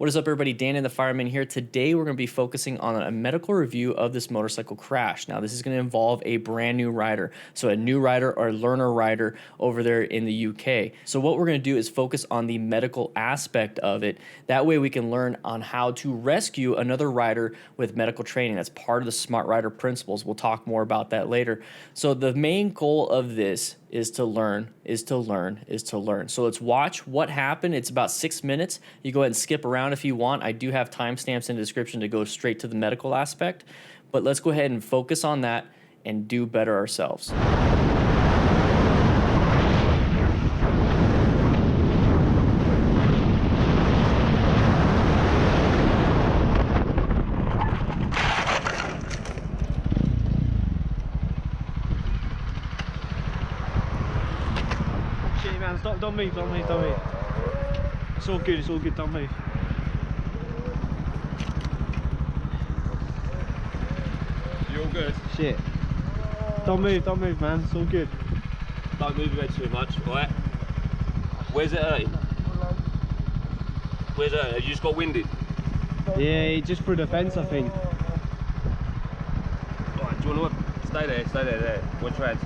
What is up, everybody? Dan and the Fireman here. Today, we're going to be focusing on a medical review of this motorcycle crash. Now, this is going to involve a brand new rider, so a new rider or learner rider over there in the UK. So what we're going to do is focus on the medical aspect of it. That way, we can learn on how to rescue another rider with medical training. That's part of the smart rider principles. We'll talk more about that later. So the main goal of this is to learn. So let's watch what happened. It's about 6 minutes. You go ahead and skip around if you want. I do have timestamps in the description to go straight to the medical aspect, but let's go ahead and focus on that and do better ourselves. Man, stop, don't move. It's all good, don't move. You all good? Shit. Don't move, man, it's all good. Don't move your head too much, alright? Where's it hurting? Where's it hurting? Have you just got winded? Yeah, he just threw the fence, I think. Alright, do you want to stay there, watch your hands.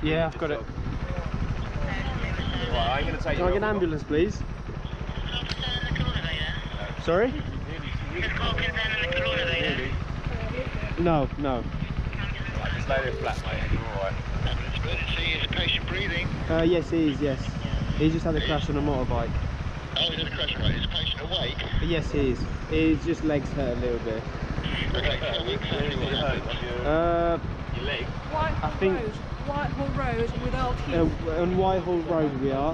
Yeah, I've got it. Right, I'm going to take Can I get an ambulance, please? Sorry? No. Right, just lay there flat, mate, you're alright. Emergency, is the patient breathing? Yes, he is, yes. He just had a crash on a motorbike. Oh, he's had a crash, right? Is the patient awake? Yes, he is. His just legs hurt a little bit. Okay, so we exactly what happened. Your leg? I think... Whitehall Road with RT. On Whitehall Road we are.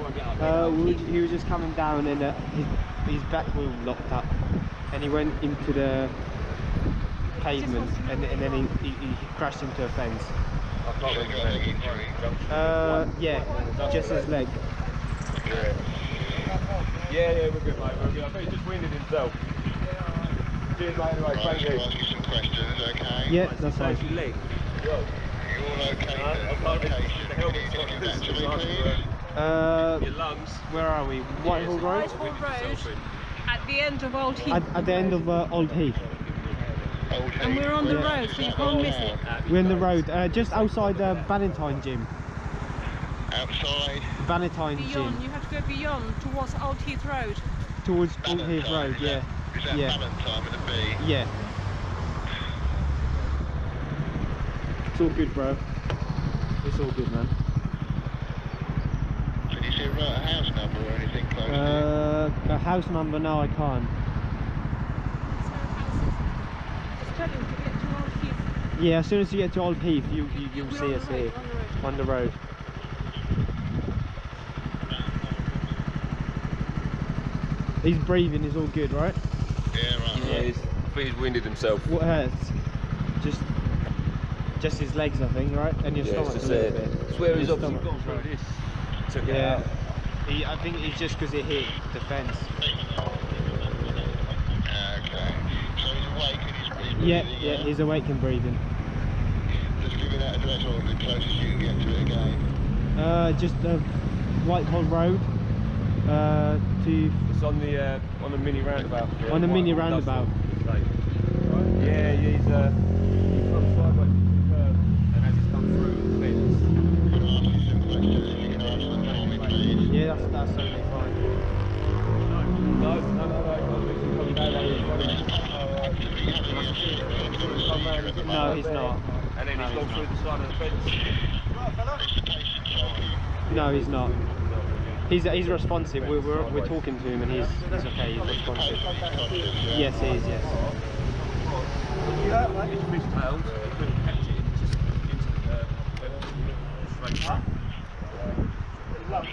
He was just coming down and his back wheel locked up and he went into the pavement and then he crashed into a fence. I can't So he got a leg injury. Yeah, just his leg. Yeah, we're good, mate, we're good. I think he just winded himself. Cheers, mate, anyway, Right, thank so you. ask you some questions, okay? Yeah, that's fine. How's your leg? Yo. You're all okay then? Location. Can you just give that to me, please? Your lungs. Where are we? Whitehall Road? Whitehall Road at the end of Old Heath. At the end of Old Heath. Old And we're on the Yeah. road, so you can't miss it. We're in the road, just outside Valentine Gym. Outside. Valentine Beyond, Gym. you have to go beyond towards Old Heath Road. Towards Old Heath Valentine, Road, yeah. Is that Yeah. Valentine with a B? Yeah. It's all good, bro. It's all good, man. Can you see a house number or anything close to A house number? No, I can't. Just tell him to get to Old Heath. Yeah, as soon as you get to Old Heath, you'll see us here on the road. He's breathing. Is all good, right? Yeah, right. Yeah, I think he's winded himself. What hurts? Just his legs, I think, right? And your stomach a little bit. It's where he's Your obviously stomach. gone through this. Took it Yeah. out. I think it's just because it hit the fence. Okay. So he's awake and he's breathing. Yeah, he's awake and breathing. Just give me that address or the closest you can get to it again. Just Whitehall Road to It's on the mini roundabout. on the mini roundabout. Yeah, he's come sideways to the curb, and as he's come through the fence. Can I ask you some questions? If you can answer them for me, please. Yeah, that's totally fine. No, coming down that Actively having a seizure at the No, moment. he's not. and then he's gone through the side of the fence. Is the patient choking? No, he's not. He's responsive. We're talking to him and he's okay. He's responsive. Yes, he is. Yes. It's mistailed. He could have kept it just into the straight. Well,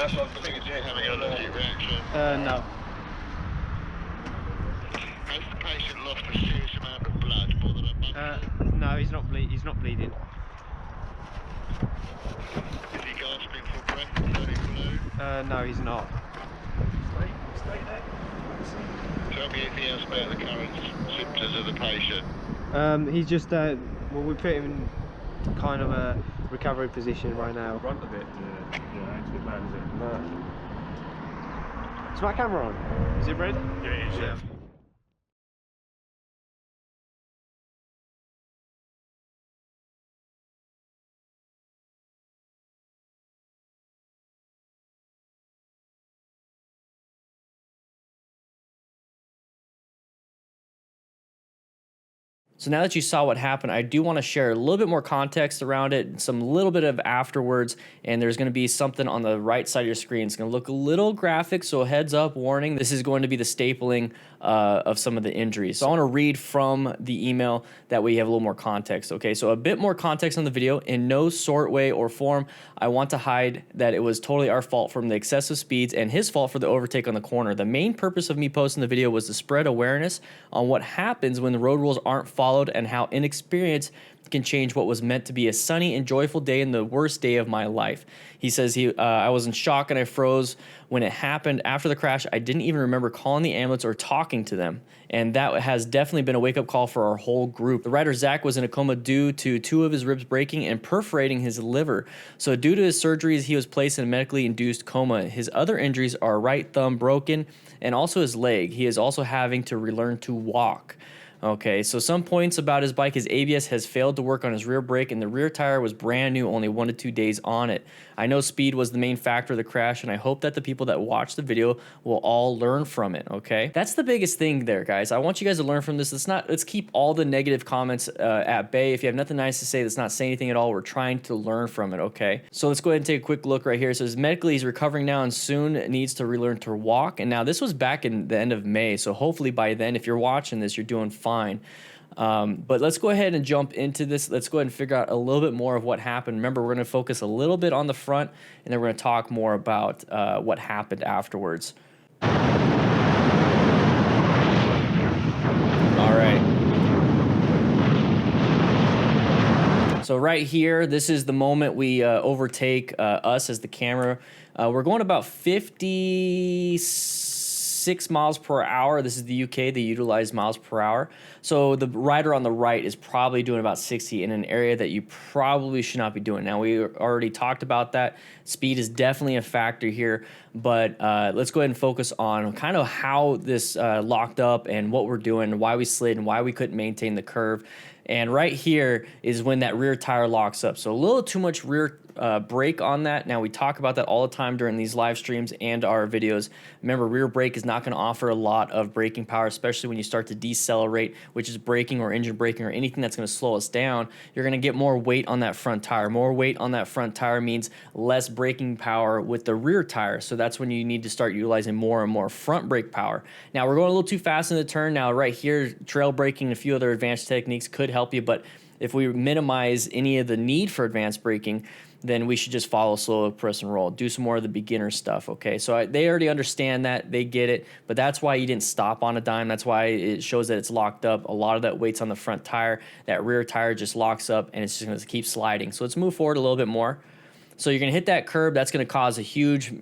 that's what I was thinking, just having an allergic reaction. No. Has the patient lost a serious amount of blood, more than a month? No, he's not bleeding. He's not bleeding. Is he gasping for breath, turning blue? No, he's not. Stay there. Tell me anything else about the current symptoms of the patient. He's just well, we put him in kind of a recovery position right now. Front of it, yeah, ain't too bad, is it? No. Is my camera on? Is it red? Yeah, it is, yeah. So now that you saw what happened, I do want to share a little bit more context around it, some little bit of afterwards, and there's going to be something on the right side of your screen. It's going to look a little graphic, so heads up, warning, this is going to be the stapling of some of the injuries. So I want to read from the email that way you have a little more context, okay? So a bit more context on the video. In no sort, way, or form, I want to hide that it was totally our fault from the excessive speeds and his fault for the overtake on the corner. The main purpose of me posting the video was to spread awareness on what happens when the road rules aren't followed and how inexperience can change what was meant to be a sunny and joyful day in the worst day of my life. He says I was in shock and I froze when it happened. After the crash, I didn't even remember calling the ambulance or talking to them. And that has definitely been a wake-up call for our whole group. The rider Zach was in a coma due to 2 of his ribs breaking and perforating his liver. So due to his surgeries, he was placed in a medically induced coma. His other injuries are right thumb broken and also his leg. He is also having to relearn to walk. Okay, so some points about his bike. His ABS has failed to work on his rear brake, and the rear tire was brand new, only 1 to 2 days on it. I know speed was the main factor of the crash, and I hope that the people that watch the video will all learn from it, okay? That's the biggest thing there, guys. I want you guys to learn from this. Let's keep all the negative comments at bay. If you have nothing nice to say, let's not say anything at all. We're trying to learn from it, okay? So let's go ahead and take a quick look right here. It says medically he's recovering now and soon needs to relearn to walk. And now this was back in the end of May, so hopefully by then, if you're watching this, you're doing fine. But let's go ahead and jump into this. Let's go ahead and figure out a little bit more of what happened. Remember, we're going to focus a little bit on the front, and then we're going to talk more about what happened afterwards. All right. So right here, this is the moment we overtake us as the camera. We're going about 56 miles per hour. This is the UK. They utilize miles per hour. So the rider on the right is probably doing about 60 in an area that you probably should not be doing. Now, we already talked about that. Speed is definitely a factor here, but let's go ahead and focus on kind of how this locked up and what we're doing, why we slid, and why we couldn't maintain the curve. And right here is when that rear tire locks up. So a little too much rear brake on that. Now, we talk about that all the time during these live streams and our videos. Remember, rear brake is not going to offer a lot of braking power, especially when you start to decelerate, which is braking or engine braking or anything that's going to slow us down. You're going to get more weight on that front tire. More weight on that front tire means less braking power with the rear tire. So that's when you need to start utilizing more and more front brake power. Now, we're going a little too fast in the turn. Now, right here, trail braking and a few other advanced techniques could help you, but if we minimize any of the need for advanced braking, then we should just follow slow, press, and roll. Do some more of the beginner stuff, okay? So they already understand that. They get it, but that's why you didn't stop on a dime. That's why it shows that it's locked up. A lot of that weight's on the front tire. That rear tire just locks up, and it's just going to keep sliding. So let's move forward a little bit more. So you're going to hit that curb. That's going to cause a huge,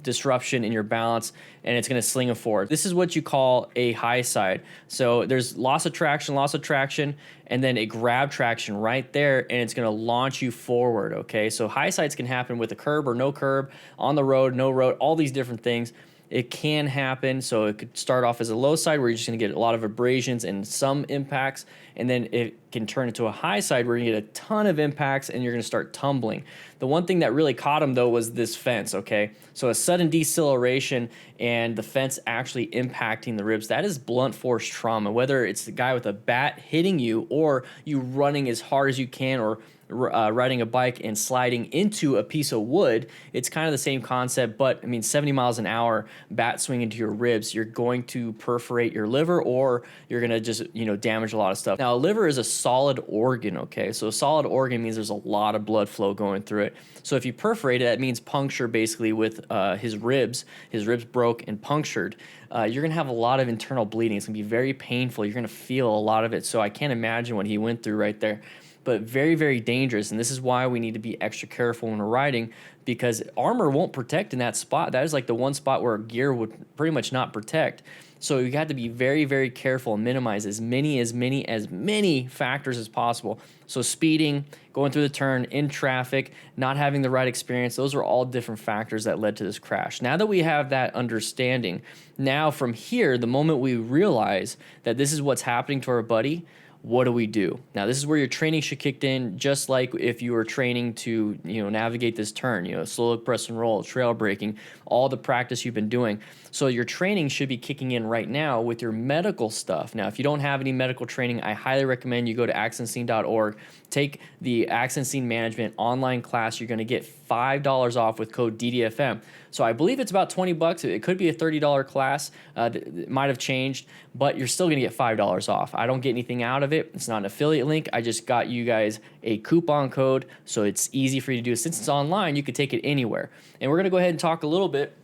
disruption in your balance, and it's going to sling it forward. This is what you call a high side. So there's loss of traction, and then a grab traction right there, and it's going to launch you forward, okay? So high sides can happen with a curb or no curb, on the road, no road, all these different things. It can happen. So it could start off as a low side where you're just going to get a lot of abrasions and some impacts, and then it can turn into a high side where you get a ton of impacts and you're going to start tumbling. The one thing that really caught him, though, was this fence, okay? So a sudden deceleration and the fence actually impacting the ribs, that is blunt force trauma, whether it's the guy with a bat hitting you or you running as hard as you can or riding a bike and sliding into a piece of wood. It's kind of the same concept, but 70 miles an hour bat swing into your ribs, you're going to perforate your liver or you're going to just, damage a lot of stuff. Now, a liver is a solid organ, okay? So a solid organ means there's a lot of blood flow going through it. So if you perforate it, that means puncture basically with his ribs. His ribs broke and punctured. You're going to have a lot of internal bleeding. It's going to be very painful. You're going to feel a lot of it. So I can't imagine what he went through right there. But very, very dangerous. And this is why we need to be extra careful when we're riding, because armor won't protect in that spot. That is like the one spot where gear would pretty much not protect. So you got to be very, very careful and minimize as many factors as possible. So speeding, going through the turn, in traffic, not having the right experience, those are all different factors that led to this crash. Now that we have that understanding, now from here, the moment we realize that this is what's happening to our buddy, what do we do? Now, this is where your training should kick in, just like if you were training to, navigate this turn, slow look, press and roll, trail braking, all the practice you've been doing. So your training should be kicking in right now with your medical stuff. Now, if you don't have any medical training, I highly recommend you go to accidentscene.org, take the Accident Scene Management online class. You're going to get $5 off with code DDFM. So I believe it's about $20. It could be a $30 class. It might have changed, but you're still going to get $5 off. I don't get anything out of it. It's not an affiliate link. I just got you guys a coupon code, so it's easy for you to do. Since it's online, you can take it anywhere. And we're going to go ahead and talk a little bit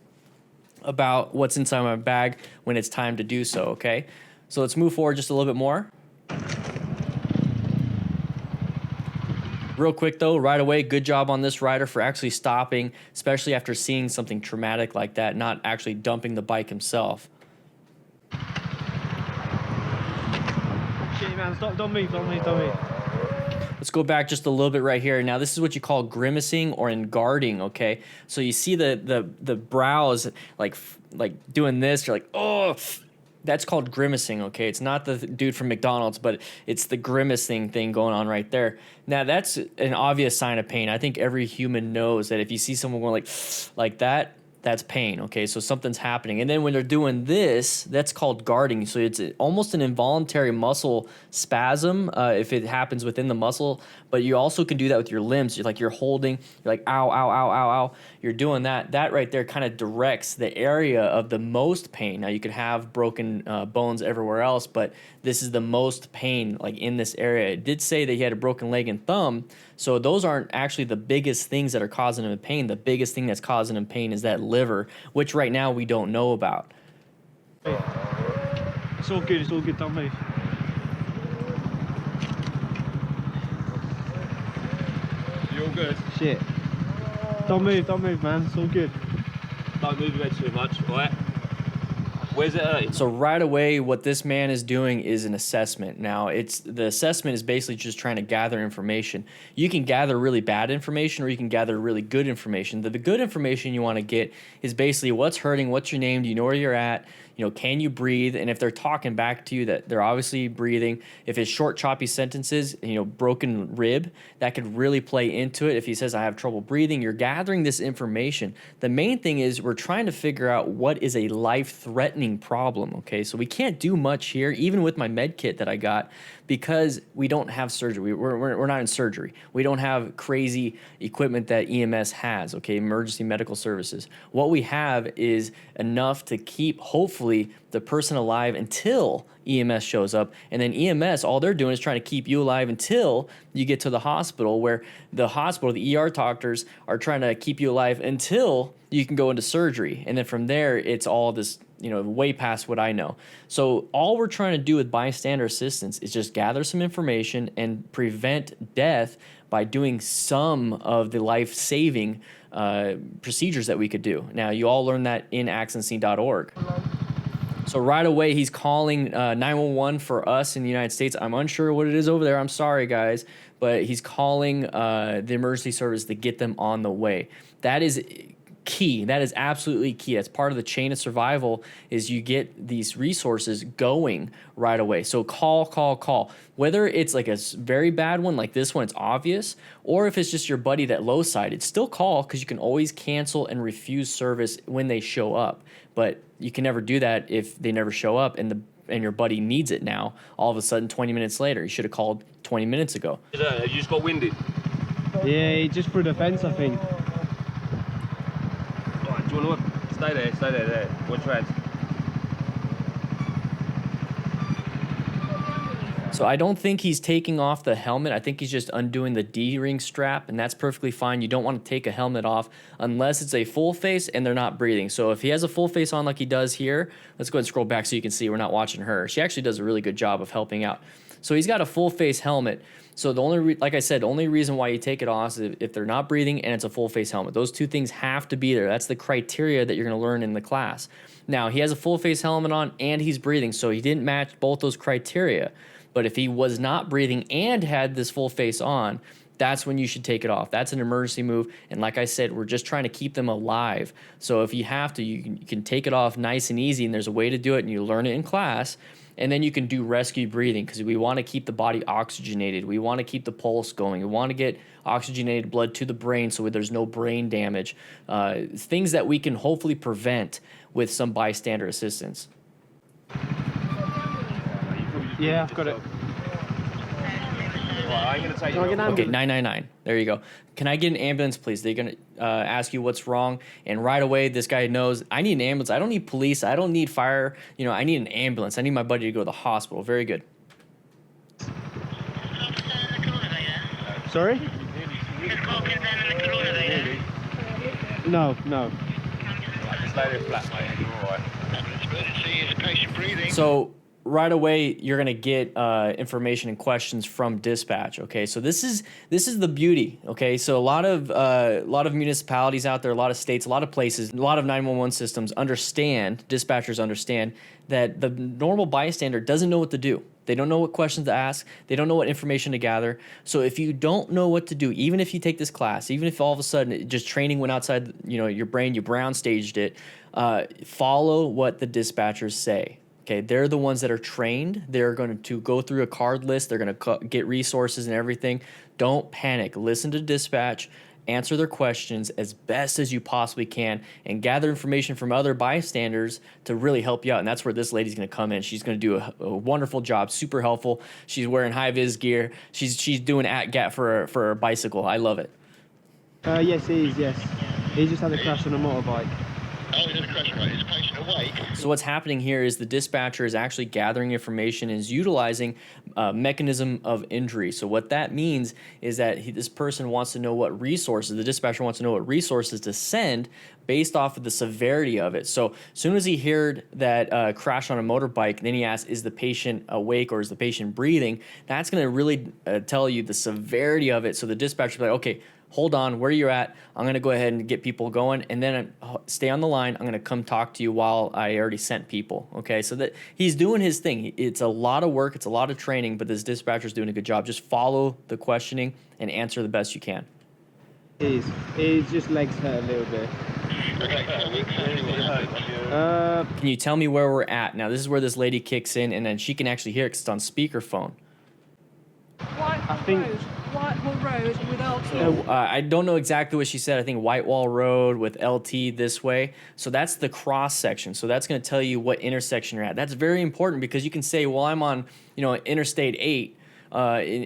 about what's inside my bag when it's time to do so, okay? So let's move forward just a little bit more. Real quick though, right away, good job on this rider for actually stopping, especially after seeing something traumatic like that, not actually dumping the bike himself. Shit, man, stop, don't move. Let's go back just a little bit right here. Now, this is what you call grimacing or in guarding, okay? So you see the brows like doing this, you're like, oh, that's called grimacing, okay? It's not the dude from McDonald's, but it's the grimacing thing going on right there. Now, that's an obvious sign of pain. I think every human knows that if you see someone going like that, that's pain, okay? So something's happening. And then when they're doing this, that's called guarding. So it's almost an involuntary muscle spasm if it happens within the muscle, but you also can do that with your limbs. You're holding, you're like, ow, ow, ow, ow, ow. You're doing that. That right there kind of directs the area of the most pain. Now, you could have broken bones everywhere else, but this is the most pain, like in this area. It did say that he had a broken leg and thumb, so those aren't actually the biggest things that are causing him pain. The biggest thing that's causing him pain is that liver, which right now we don't know about. It's all good, don't move. You all good? Shit. Don't move, man, it's all good. Don't move your head too much, alright? Where's it hurting? So right away, what this man is doing is an assessment. Now, the assessment is basically just trying to gather information. You can gather really bad information, or you can gather really good information. The good information you want to get is basically what's hurting, what's your name, do you know where you're at, can you breathe? And if they're talking back to you, that they're obviously breathing. If it's short, choppy sentences, broken rib, that could really play into it. If he says, I have trouble breathing, you're gathering this information. The main thing is we're trying to figure out what is a life-threatening problem, okay? So we can't do much here, even with my med kit that I got, because we don't have surgery. We're not in surgery. We don't have crazy equipment that EMS has, okay, emergency medical services. What we have is enough to keep, hopefully, the person alive until EMS shows up. And then EMS, all they're doing is trying to keep you alive until you get to the hospital, where the ER doctors are trying to keep you alive until you can go into surgery. And then from there, it's all this, way past what I know. So all we're trying to do with bystander assistance is just gather some information and prevent death by doing some of the life-saving procedures that we could do. Now, you all learned that in accidentscene.org. So right away, he's calling 911 for us in the United States. I'm unsure what it is over there. I'm sorry, guys. But he's calling the emergency service to get them on the way. That is key. That is absolutely key. That's part of the chain of survival, is you get these resources going right away. So call. Whether it's like a very bad one like this one, it's obvious, or if it's just your buddy that low-sided, still call, because you can always cancel and refuse service when they show up. But you can never do that if they never show up and your buddy needs it now. All of a sudden, 20 minutes later, you should have called 20 minutes ago. You just got winded? Yeah, he just threw the fence, I think. Alright, do you want to stay there? Watch your hands. So I don't think he's taking off the helmet. I think he's just undoing the D-ring strap, and that's perfectly fine. You don't want to take a helmet off unless it's a full face and they're not breathing. So if he has a full face on like he does here, let's go ahead and scroll back so you can see we're not watching her. She actually does a really good job of helping out. So he's got a full face helmet. So the only, like I said, the only reason why you take it off is if they're not breathing and it's a full face helmet. Those two things have to be there. That's the criteria that you're going to learn in the class. Now, he has a full face helmet on and he's breathing, so he didn't match both those criteria. But if he was not breathing and had this full face on, that's when you should take it off. That's an emergency move. And like I said, we're just trying to keep them alive. So if you have to, you can take it off nice and easy, and there's a way to do it, and you learn it in class. And then you can do rescue breathing, because we want to keep the body oxygenated. We want to keep the pulse going. We want to get oxygenated blood to the brain so there's no brain damage. Things that we can hopefully prevent with some bystander assistance. Yeah, I've got it. I'm going to take you. Okay, 999. There you go. Can I get an ambulance, please? They're going to ask you what's wrong. And right away, this guy knows, I need an ambulance. I don't need police. I don't need fire. I need an ambulance. I need my buddy to go to the hospital. Very good. Sorry? No. Just lay there flat, mate. You're all right. Emergency is patient breathing. So right away, you're going to get information and questions from dispatch. Okay, so this is the beauty. Okay, so a lot of municipalities out there, a lot of states, a lot of places, a lot of 911 systems dispatchers understand that the normal bystander doesn't know what to do. They don't know what questions to ask. They don't know what information to gather. So if you don't know what to do, even if you take this class, even if all of a sudden just training went outside, your brain, you brown staged it, follow what the dispatchers say. Okay, they're the ones that are trained. They're going to go through a card list. They're going to get resources and everything. Don't panic. Listen to dispatch. Answer their questions as best as you possibly can, and gather information from other bystanders to really help you out. And that's where this lady's going to come in. She's going to do a wonderful job, super helpful. She's wearing high-vis gear. She's doing at-gat for a bicycle. I love it. Yes, he is, yes. He just had a crash on a motorbike. Oh, he's in a crash, right? Is the patient awake? So what's happening here is the dispatcher is actually gathering information and is utilizing a mechanism of injury. So what that means is that this person wants to know what resources, the dispatcher wants to know what resources to send based off of the severity of it. So as soon as he heard that crash on a motorbike, then he asks, is the patient awake or is the patient breathing? That's going to really tell you the severity of it. So the dispatcher will be like, okay, hold on, where you're at, I'm going to go ahead and get people going, and then stay on the line. I'm going to come talk to you while I already sent people, okay? So that he's doing his thing. It's a lot of work. It's a lot of training, but this dispatcher's doing a good job. Just follow the questioning and answer the best you can. He's just legs hurt a little bit. Okay, tell me exactly what happened. Can you tell me where we're at? Now, this is where this lady kicks in, and then she can actually hear it because it's on speakerphone. Whitehall Road with LT. I don't know exactly what she said. I think Whitewall Road with LT this way. So that's the cross section. So that's going to tell you what intersection you're at. That's very important because you can say, well, I'm on, Interstate 8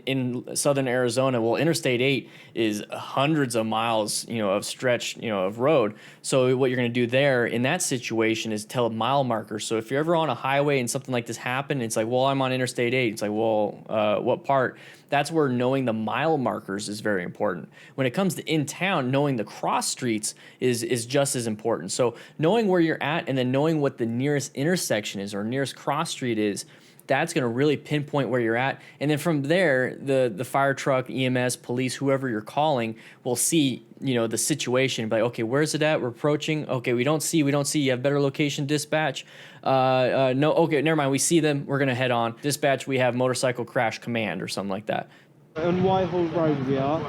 in southern Arizona. Well, Interstate 8 is hundreds of miles, of stretch, of road. So what you're going to do there in that situation is tell a mile marker. So if you're ever on a highway and something like this happened, it's like, well, I'm on Interstate 8. It's like, well, what part? That's where knowing the mile markers is very important. When it comes to in town, knowing the cross streets is just as important. So knowing where you're at and then knowing what the nearest intersection is or nearest cross street is, that's going to really pinpoint where you're at. And then from there, the fire truck, EMS, police, whoever you're calling will see, the situation. Like, okay, where's it at? We're approaching. Okay, we don't see. You have better location, dispatch. No, okay, never mind. We see them. We're going to head on. Dispatch, we have motorcycle crash command or something like that. On Whitehall Road we are.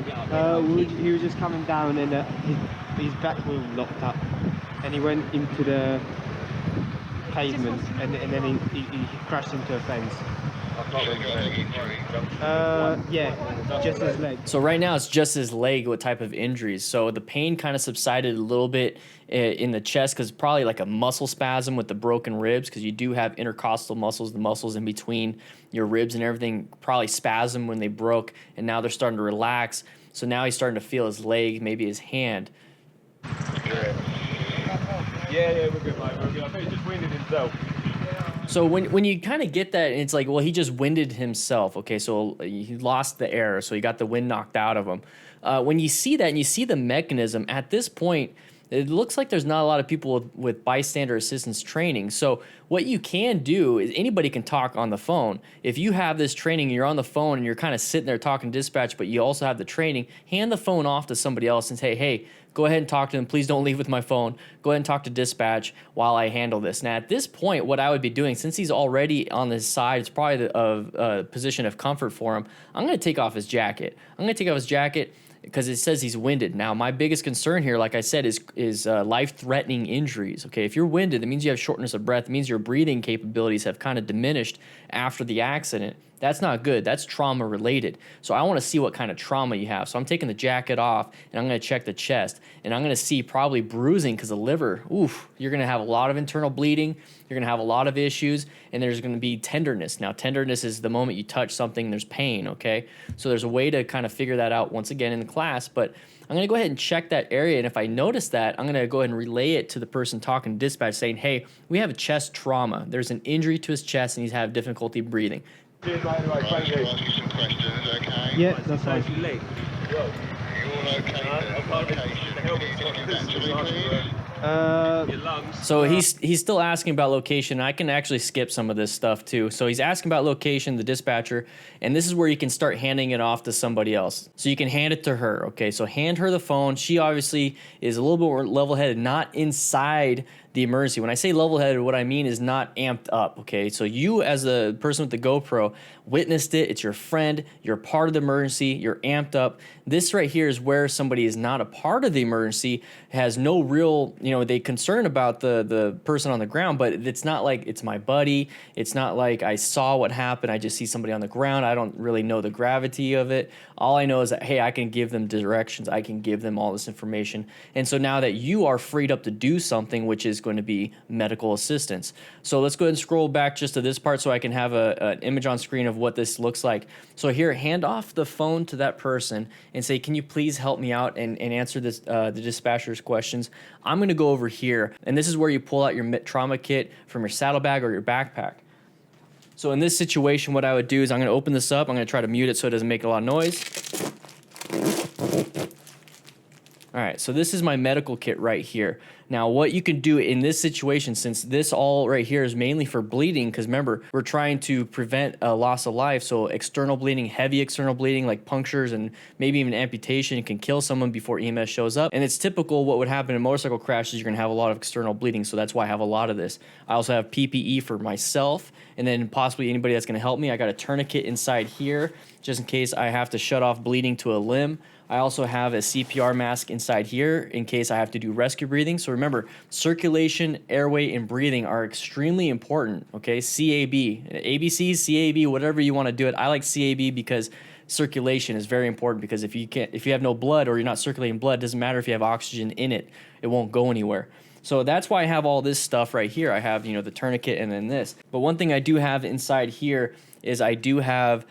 He was just coming down and his back wheel locked up. And he went into the pavement and then he crashed into a fence. Yeah, just his leg. So right now it's just his leg, what type of injuries. So the pain kind of subsided a little bit in the chest because probably like a muscle spasm with the broken ribs because you do have intercostal muscles, the muscles in between your ribs and everything probably spasm when they broke, and now they're starting to relax. So now he's starting to feel his leg, maybe his hand. Yeah, we're good, mate. We're good. I think he just winded himself. So when you kind of get that, it's like, well, he just winded himself. Okay, so he lost the air, so he got the wind knocked out of him. When you see that and you see the mechanism, at this point, it looks like there's not a lot of people with bystander assistance training. So what you can do is anybody can talk on the phone. If you have this training, you're on the phone and you're kind of sitting there talking to dispatch, but you also have the training, hand the phone off to somebody else and say, hey, go ahead and talk to them. Please don't leave with my phone. Go ahead and talk to dispatch while I handle this. Now, at this point, what I would be doing, since he's already on his side, it's probably a position of comfort for him. I'm going to take off his jacket. Because it says he's winded. Now, my biggest concern here, like I said, is life-threatening injuries. Okay, if you're winded, that means you have shortness of breath. It means your breathing capabilities have kind of diminished after the accident. That's not good. That's trauma-related. So I want to see what kind of trauma you have. So I'm taking the jacket off, and I'm going to check the chest. And I'm going to see probably bruising because the liver, oof, you're going to have a lot of internal bleeding. You're going to have a lot of issues, and there's going to be tenderness. Now, tenderness is the moment you touch something, there's pain, okay? So there's a way to kind of figure that out once again in the class, but I'm going to go ahead and check that area, and if I notice that, I'm going to go ahead and relay it to the person talking to dispatch saying, hey, we have a chest trauma. There's an injury to his chest, and he's having difficulty breathing. Cheers, mate. Anyway, Right, thank I'll you. ask you some questions, okay? Yeah, that's fine. Safe leg. You all okay? Location, actually, please. Your lungs. So he's still asking about location. I can actually skip some of this stuff too. So he's asking about location, the dispatcher, and this is where you can start handing it off to somebody else. So you can hand it to her, okay? So hand her the phone. She obviously is a little bit more level-headed, not inside the emergency. When I say level-headed, what I mean is not amped up, okay? So you as a person with the GoPro witnessed it. It's your friend. You're part of the emergency. You're amped up. This right here is where somebody is not a part of the emergency, has no real, they concern about the person on the ground, but it's not like it's my buddy. It's not like I saw what happened. I just see somebody on the ground. I don't really know the gravity of it. All I know is that, hey, I can give them directions. I can give them all this information. And so now that you are freed up to do something, which is going to be medical assistance. So let's go ahead and scroll back just to this part so I can have an image on screen of what this looks like. So here, hand off the phone to that person and say, can you please help me out and answer this the dispatcher's questions? I'm going to go over here, and this is where you pull out your trauma kit from your saddlebag or your backpack. So in this situation, what I would do is I'm going to open this up. I'm going to try to mute it so it doesn't make a lot of noise. All right, so this is my medical kit right here. Now, what you can do in this situation, since this all right here is mainly for bleeding, because remember, we're trying to prevent a loss of life, so external bleeding, heavy external bleeding, like punctures and maybe even amputation can kill someone before EMS shows up. And it's typical what would happen in motorcycle crashes, you're gonna have a lot of external bleeding, so that's why I have a lot of this. I also have PPE for myself, and then possibly anybody that's gonna help me. I got a tourniquet inside here, just in case I have to shut off bleeding to a limb. I also have a CPR mask inside here in case I have to do rescue breathing. So remember, circulation, airway, and breathing are extremely important, okay? CAB, ABC, CAB, whatever you want to do it. I like CAB because circulation is very important, because if you have no blood or you're not circulating blood, it doesn't matter if you have oxygen in it, it won't go anywhere. So that's why I have all this stuff right here. I have, the tourniquet and then this. But one thing I do have inside here is I do have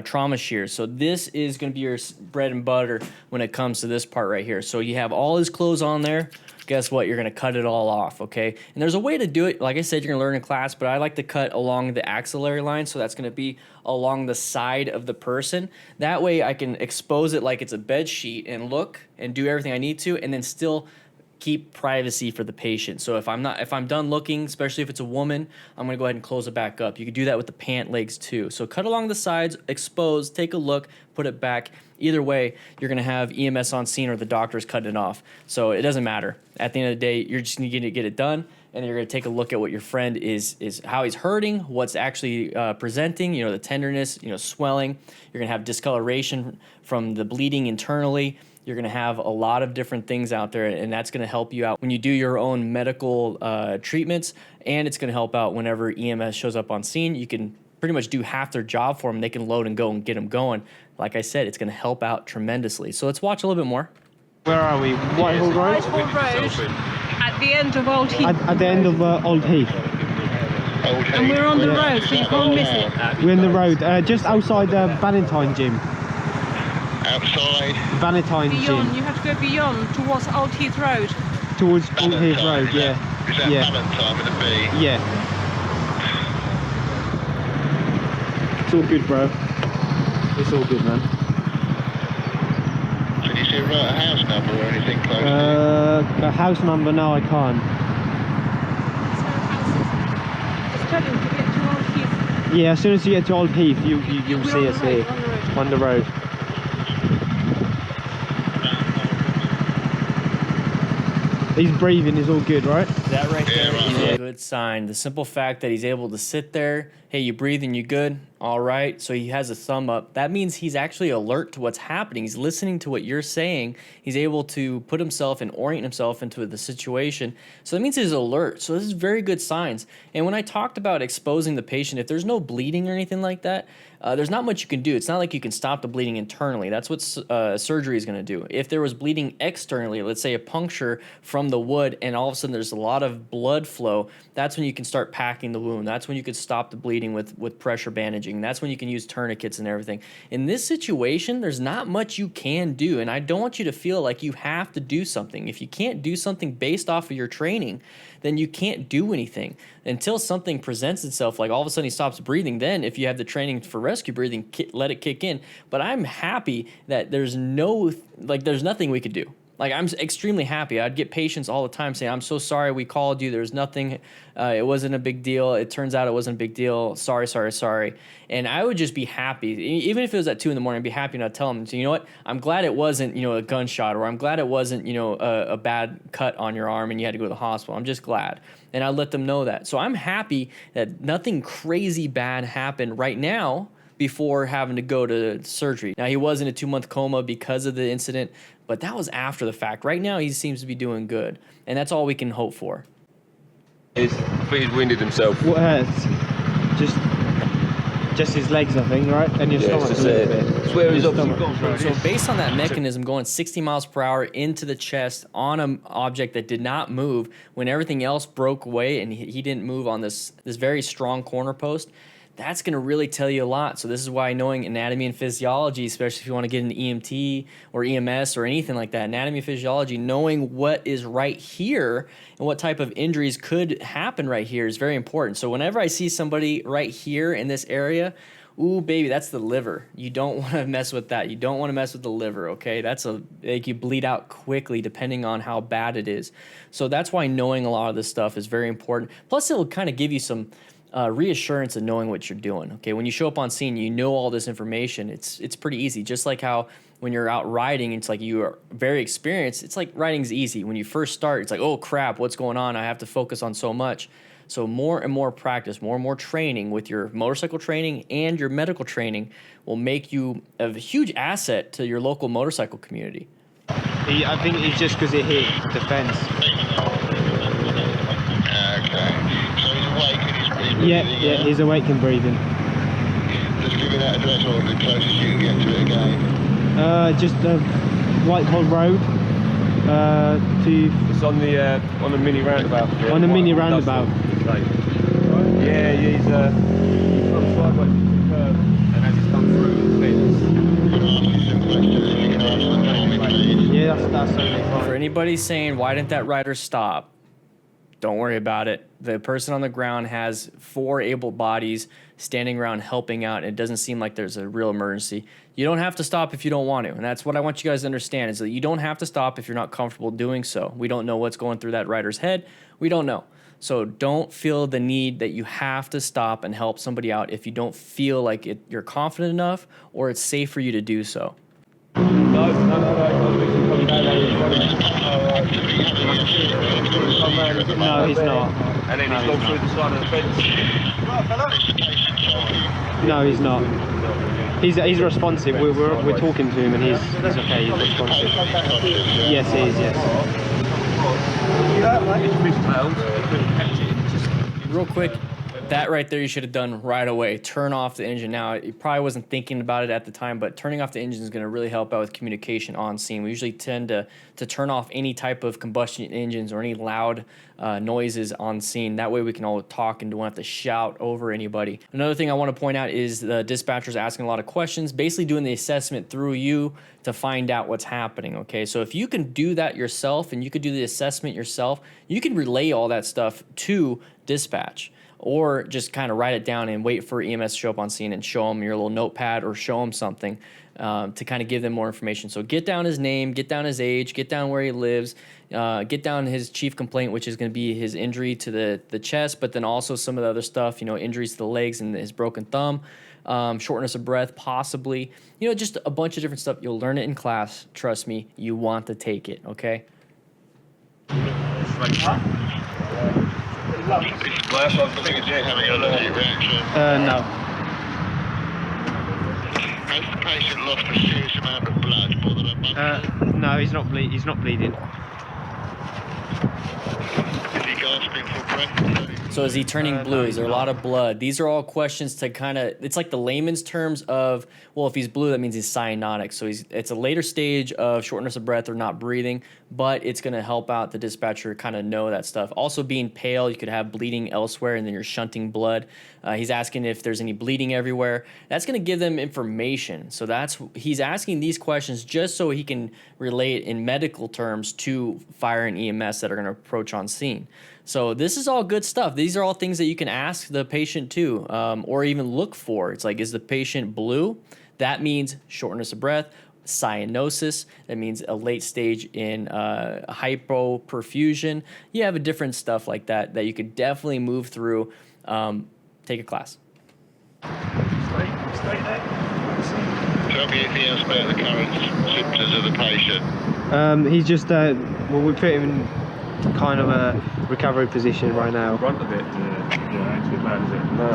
trauma shears. So this is going to be your bread and butter when it comes to this part right here. So you have all his clothes on there. Guess what? You're going to cut it all off, okay? And there's a way to do it. Like I said, you're going to learn in class, but I like to cut along the axillary line, so that's going to be along the side of the person. That way I can expose it like it's a bed sheet and look and do everything I need to, and then still keep privacy for the patient. So if I'm done looking, especially if it's a woman, I'm gonna go ahead and close it back up. You can do that with the pant legs too. So cut along the sides, expose, take a look, put it back. Either way, you're gonna have EMS on scene or the doctor's cutting it off. So it doesn't matter. At the end of the day, you're just gonna get it done, and you're gonna take a look at what your friend is how he's hurting, what's actually presenting, the tenderness, swelling. You're gonna have discoloration from the bleeding internally. You're going to have a lot of different things out there, and that's going to help you out when you do your own medical treatments, and it's going to help out whenever EMS shows up on scene. You can pretty much do half their job for them. They can load and go and get them going. Like I said, it's going to help out tremendously. So let's watch a little bit more. Where are we? Whitehall Road? Whitehall Road, at the end of Old Heath. At the end of Old Heath. And we're on the road, so you can't miss it. We're in the road, just outside the Valentine Gym. Outside. Valentine Beyond, Gym. you have to go beyond towards Old Heath Road. Towards Old Heath Road, Is yeah. that Yeah. Valentine with a B? Yeah. It's all good, bro. It's all good, man. Can you see a house number or anything close to A house number? No, I can't. Just tell him to get to Old Heath. Yeah, as soon as you get to Old Heath, you'll see us here on the road. He's breathing is all good, right? That right there Yeah, is right. a good sign. The simple fact that he's able to sit there, hey, you breathing, you good? All right. So he has a thumb up. That means he's actually alert to what's happening. He's listening to what you're saying. He's able to put himself and orient himself into the situation. So that means he's alert. So this is very good signs. And when I talked about exposing the patient, if there's no bleeding or anything like that, there's not much you can do. It's not like you can stop the bleeding internally. That's what surgery is going to do. If there was bleeding externally, let's say a puncture from the wood, and all of a sudden there's a lot of blood flow, that's when you can start packing the wound. That's when you could stop the bleeding with pressure bandaging. That's when you can use tourniquets and everything. In this situation, there's not much you can do, and I don't want you to feel like you have to do something. If you can't do something based off of your training, then you can't do anything until something presents itself, like all of a sudden he stops breathing. Then if you have the training for rescue breathing, let it kick in. But I'm happy that there's nothing we could do. Like, I'm extremely happy. I'd get patients all the time saying, I'm so sorry we called you. There's nothing. It wasn't a big deal. It turns out it wasn't a big deal. Sorry, sorry, sorry. And I would just be happy. Even if it was at 2 in the morning, I'd be happy to tell them, so, you know what? I'm glad it wasn't, a gunshot, or I'm glad it wasn't, a bad cut on your arm and you had to go to the hospital. I'm just glad. And I let them know that. So I'm happy that nothing crazy bad happened right now before having to go to surgery. Now, he was in a 2-month coma because of the incident, but that was after the fact. Right now, he seems to be doing good, and that's all we can hope for. I think he's winded himself. What hurts? Just his legs, I think, right? And your stomach a little bit. It's where he's Your obviously stomach. gone through So this. based on that mechanism going 60 miles per hour into the chest on an object that did not move, when everything else broke away and he didn't move on this very strong corner post, that's going to really tell you a lot. So this is why knowing anatomy and physiology, especially if you want to get into EMT or EMS or anything like that, anatomy and physiology, knowing what is right here and what type of injuries could happen right here is very important. So whenever I see somebody right here in this area, ooh, baby, that's the liver. You don't want to mess with that. You don't want to mess with the liver, okay? You bleed out quickly depending on how bad it is. So that's why knowing a lot of this stuff is very important. Plus, it'll kind of give you some reassurance of knowing what you're doing. Okay, when you show up on scene, you know all this information. It's pretty easy. Just like how when you're out riding, it's like you are very experienced. It's like riding's easy. When you first start, it's like, oh crap, what's going on? I have to focus on so much. So more and more practice, more and more training with your motorcycle training and your medical training will make you a huge asset to your local motorcycle community. I think it's just because it hit the fence. Okay. So he's awake and he's breathing. Yeah, he's awake and breathing. Just give me that address or the closest you can get to it again. Just Whitehall Road. It's on the mini roundabout. Yeah. On the mini roundabout. Yeah, he's come sideways into the curb, and as he's come through the fence. Can I ask you some questions? You can answer them for me, please. Yeah, that's totally For fine. anybody saying, why didn't that rider stop? Don't worry about it. The person on the ground has 4 able bodies standing around helping out, and it doesn't seem like there's a real emergency. You don't have to stop if you don't want to, and that's what I want you guys to understand, is that you don't have to stop if you're not comfortable doing so. We don't know what's going through that rider's head. We don't know. So don't feel the need that you have to stop and help somebody out if you don't feel like you're confident enough or it's safe for you to do so. No. No, he's not. And then he's gone through the side of the fence. No, he's not. He's responsive. We're talking to him, and he's okay. He's responsive. Yes, he is. Yes. Real quick, that right there you should have done right away. Turn off the engine. Now, you probably wasn't thinking about it at the time, but turning off the engine is going to really help out with communication on scene. We usually tend to turn off any type of combustion engines or any loud noises on scene. That way we can all talk and don't have to shout over anybody. Another thing I want to point out is the dispatcher's asking a lot of questions, basically doing the assessment through you to find out what's happening, okay? So if you can do that yourself and you could do the assessment yourself, you can relay all that stuff to dispatch. Or just kind of write it down and wait for EMS to show up on scene and show them your little notepad or show them something. to kind of give them more information. So get down his name, get down his age, get down where he lives, get down his chief complaint, which is going to be his injury to the chest, but then also some of the other stuff, injuries to the legs and his broken thumb, shortness of breath, possibly, just a bunch of different stuff. You'll learn it in class. Trust me, you want to take it, okay? Having an allergic reaction. No. Has the patient lost a serious amount of blood, more than a month? No, he's not bleeding. Is he gasping for breath? So is he turning blue? No, Is there a he's not. lot of blood? These are all questions to kind of, it's like the layman's terms of, well, if he's blue, that means he's cyanotic. So it's a later stage of shortness of breath or not breathing, but it's going to help out the dispatcher kind of know that stuff. Also being pale, you could have bleeding elsewhere and then you're shunting blood. He's asking if there's any bleeding everywhere. That's going to give them information. So he's asking these questions just so he can relate in medical terms to fire and EMS that are going to approach on scene. So this is all good stuff. These are all things that you can ask the patient too, or even look for. It's like, is the patient blue? That means shortness of breath. Cyanosis, that means a late stage in hypoperfusion. You have a different stuff like that you could definitely move through. Take a class. Tell me anything else about the current symptoms of the patient. He's just we put him in kind of a recovery position right now. Front of it, ain't too bad, is it? No.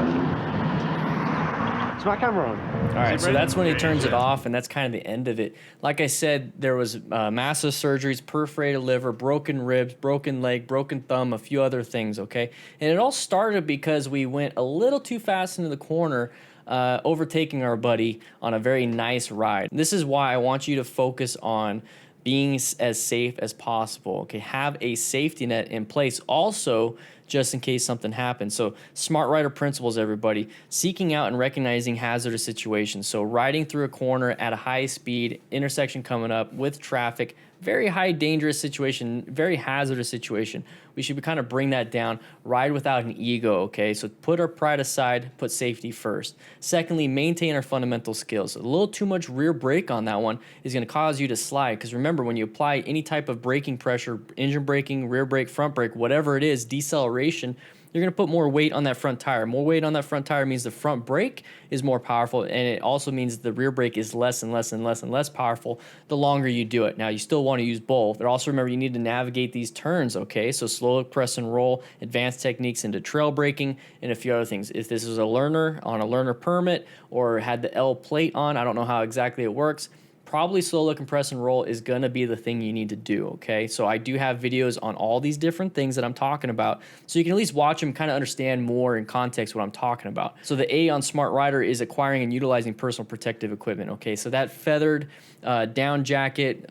Is my camera on? All right, so that's when he turns it off, and that's kind of the end of it. Like I said, there was massive surgeries, perforated liver, broken ribs, broken leg, broken thumb, a few other things, okay? And it all started because we went a little too fast into the corner, overtaking our buddy on a very nice ride. This is why I want you to focus on being as safe as possible, okay? Have a safety net in place also just in case something happens. So SMART rider principles, everybody. Seeking out and recognizing hazardous situations. So riding through a corner at a high speed, intersection coming up with traffic, very high dangerous situation, very hazardous situation. We should kind of bring that down. Ride without an ego, okay? So put our pride aside, put safety first. Secondly, maintain our fundamental skills. A little too much rear brake on that one is going to cause you to slide, because remember, when you apply any type of braking pressure, engine braking, rear brake, front brake, whatever it is, deceleration, you're going to put more weight on that front tire. More weight on that front tire means the front brake is more powerful, and it also means the rear brake is less and less and less and less powerful the longer you do it. Now, you still want to use both, but also remember you need to navigate these turns, okay? So slow press and roll, advanced techniques into trail braking, and a few other things. If this is a learner on a learner permit or had the L plate on, I don't know how exactly it works, probably slow look and press and roll is going to be the thing you need to do, okay? So I do have videos on all these different things that I'm talking about, so you can at least watch them, kind of understand more in context what I'm talking about. So the A on Smart Rider is acquiring and utilizing personal protective equipment, okay? So that feathered down jacket,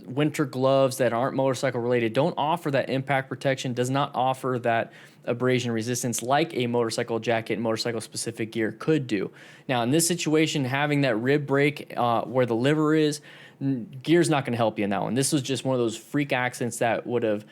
winter gloves that aren't motorcycle related, don't offer that impact protection, does not offer that abrasion resistance like a motorcycle jacket and motorcycle specific gear could do. Now in this situation, having that rib brake where the liver is, gear's not going to help you in that one. This was just one of those freak accidents that would have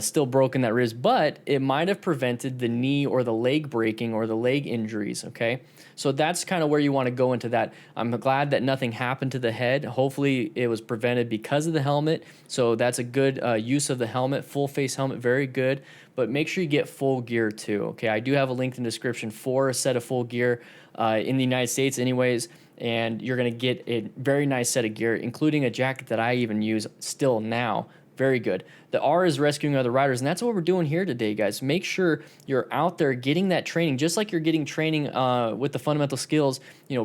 still broken that ribs, but it might have prevented the knee or the leg breaking or the leg injuries, okay? So that's kind of where you want to go into that. I'm glad that nothing happened to the head. Hopefully it was prevented because of the helmet, so that's a good use of the helmet. Full face helmet, very good, but make sure you get full gear too, okay? I do have a link in the description for a set of full gear in the United States anyways, and you're going to get a very nice set of gear, including a jacket that I even use still now. Very good. The R is rescuing other riders, and that's what we're doing here today, guys. Make sure you're out there getting that training, just like you're getting training with the fundamental skills,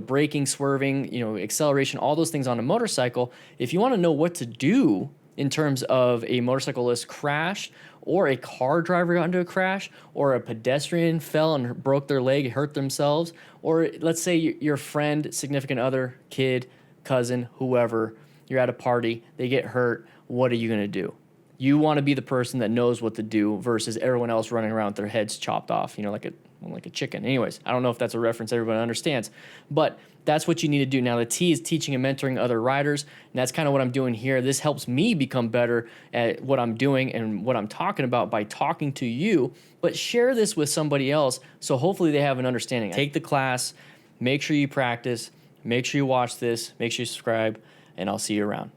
braking, swerving, acceleration, all those things on a motorcycle. If you want to know what to do in terms of a motorcyclist crash, or a car driver got into a crash, or a pedestrian fell and broke their leg, hurt themselves, or let's say your friend, significant other, kid, cousin, whoever, you're at a party, they get hurt, what are you going to do? You want to be the person that knows what to do versus everyone else running around with their heads chopped off, like a chicken. Anyways, I don't know if that's a reference everybody understands, but that's what you need to do. Now, the T is teaching and mentoring other riders, and that's kind of what I'm doing here. This helps me become better at what I'm doing and what I'm talking about by talking to you, but share this with somebody else so hopefully they have an understanding. Take the class, make sure you practice, Make sure you watch this. Make sure you subscribe, and I'll see you around.